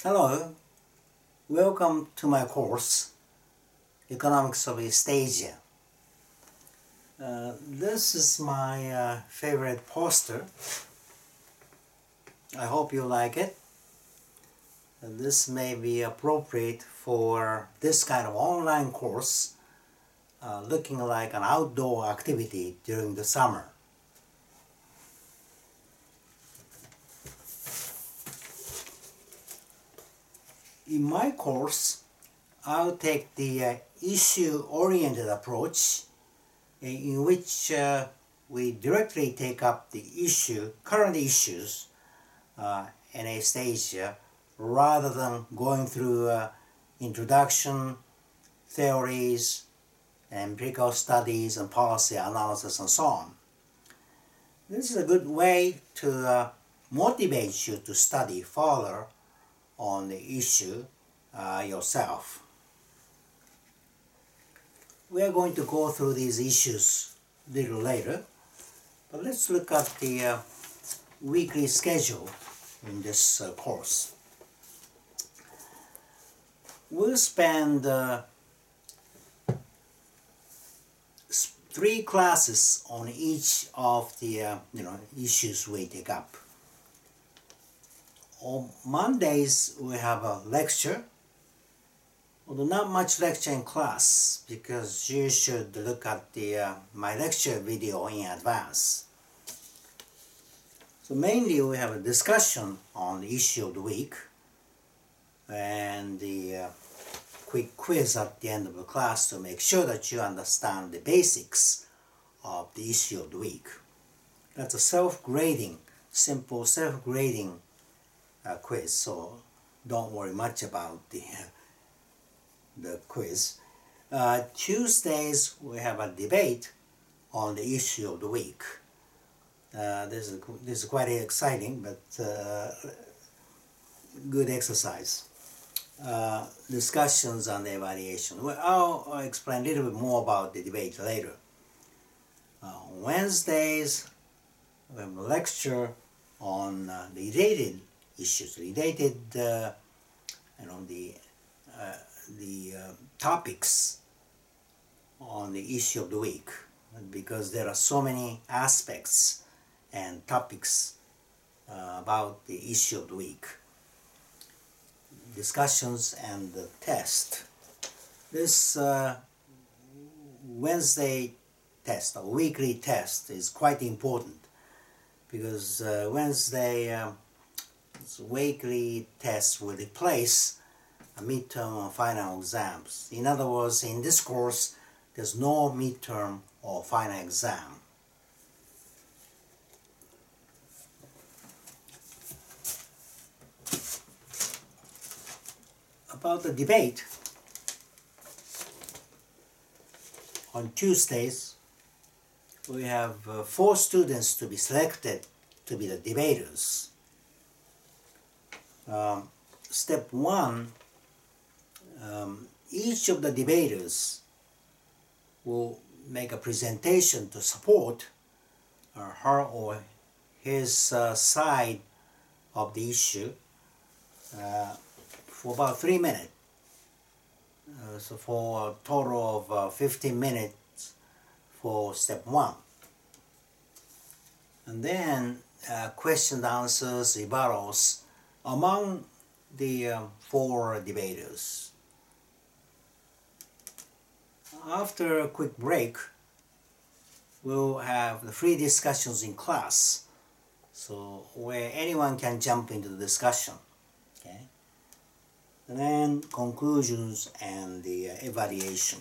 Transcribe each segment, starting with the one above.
Hello, welcome to my course, Economics of East Asia. This is my favorite poster. I hope you like it. This may be appropriate for this kind of online course, looking like an outdoor activity during the summer. In my course, I'll take the issue-oriented approach in which we directly take up the current issues in East Asia, rather than going through introduction, theories, empirical studies, and policy analysis, and so on. This is a good way to motivate you to study further on the issue yourself. We are going to go through these issues a little later, but let's look at the weekly schedule in this course. We'll spend 3 classes on each of the issues we take up. On Mondays we have a lecture, although not much lecture in class because you should look at the my lecture video in advance. So mainly we have a discussion on the issue of the week and the quick quiz at the end of the class to make sure that you understand the basics of the issue of the week. That's a self-grading, simple self-grading quiz, so don't worry much about the quiz. Tuesdays we have a debate on the issue of the week. This is quite exciting, but good exercise. Discussions on the evaluation. Well, I'll explain a little bit more about the debate later. Wednesdays we have a lecture on related issues, related the topics on the issue of the week, because there are so many aspects and topics about the issue of the week. Discussions and the test. This Wednesday test, or weekly test, is quite important because Wednesday weekly tests will replace a midterm or final exams. In other words, in this course, there's no midterm or final exam. About the debate, on Tuesdays, we have 4 students to be selected to be the debaters. Step 1, each of the debaters will make a presentation to support her or his side of the issue for about 3 minutes. So for a total of 15 minutes for step 1. And then question answers, rebuttals among the 4 debaters. After a quick break, we'll have the free discussions in class, so where anyone can jump into the discussion. Okay? And then conclusions and the evaluation.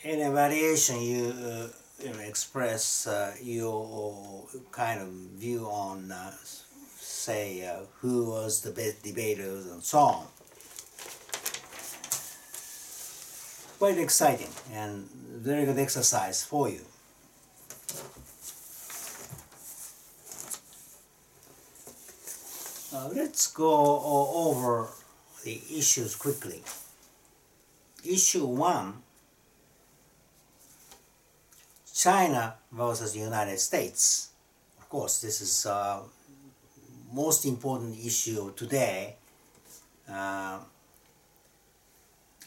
In evaluation, you express your kind of view on, say, who was the best debaters and so on. Quite exciting and very good exercise for you. Let's go over the issues quickly. Issue 1, China versus the United States. Of course, this is most important issue today, uh,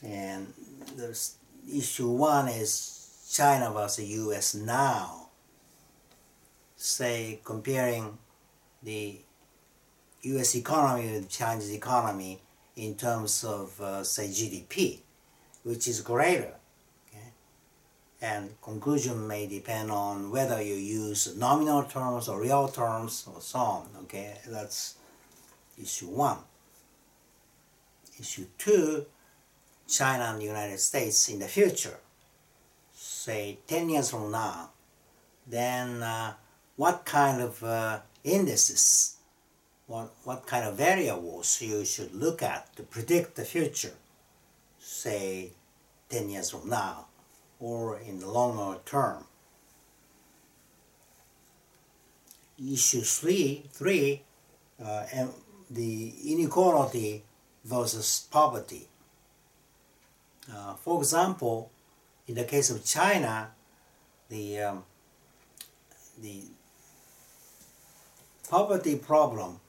and the issue one is China versus US now. Say comparing the US economy with Chinese economy in terms of say GDP, which is greater. Okay? And conclusion may depend on whether you use nominal terms or real terms or so on. Okay, that's issue one. Issue two, China and the United States in the future, say 10 years from now, then what kind of indices, what kind of variables you should look at to predict the future, say 10 years from now, or in the longer term. Issue three, and the inequality versus poverty. For example, in the case of China, the poverty problem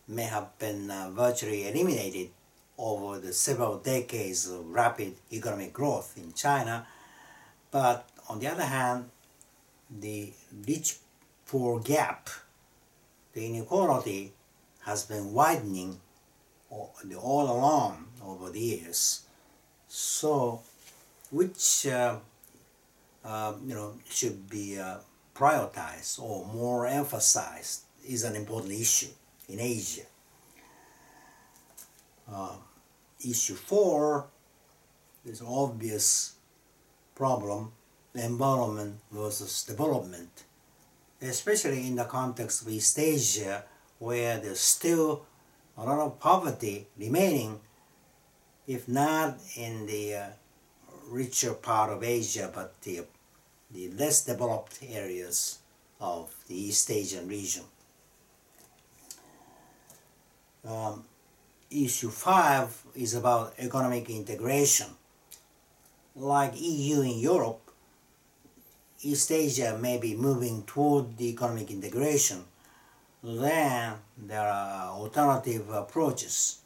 may have been virtually eliminated over the several decades of rapid economic growth in China, but on the other hand, the rich-poor gap, the inequality, has been widening all along over the years. So, which should be prioritized or more emphasized is an important issue in Asia. Issue four is an obvious problem: environment versus development, especially in the context of East Asia, where there's still a lot of poverty remaining, if not in the richer part of Asia, but the less developed areas of the East Asian region. Issue 5 is about economic integration. Like EU in Europe, East Asia may be moving toward the economic integration. Then there are alternative approaches.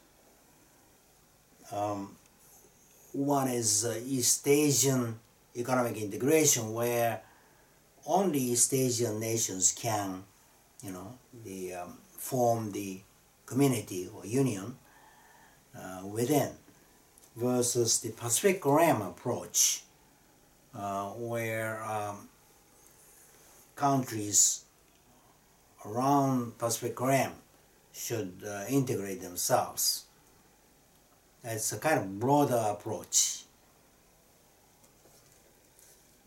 One is East Asian economic integration, where only East Asian nations can, form the community or union within, versus the Pacific Rim approach, where countries around Pacific Rim should integrate themselves. It's a kind of broader approach.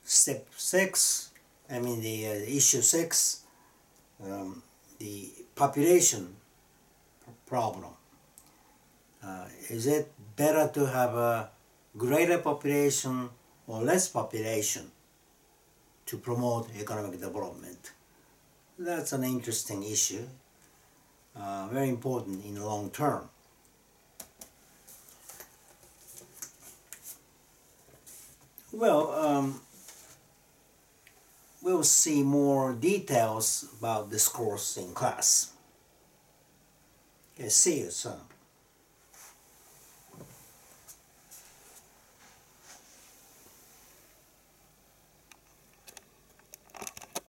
Step 6, issue 6, the population problem. Is it better to have a greater population or less population to promote economic development? That's an interesting issue, very important in the long term. Well, we'll see more details about this course in class. Okay, see you soon.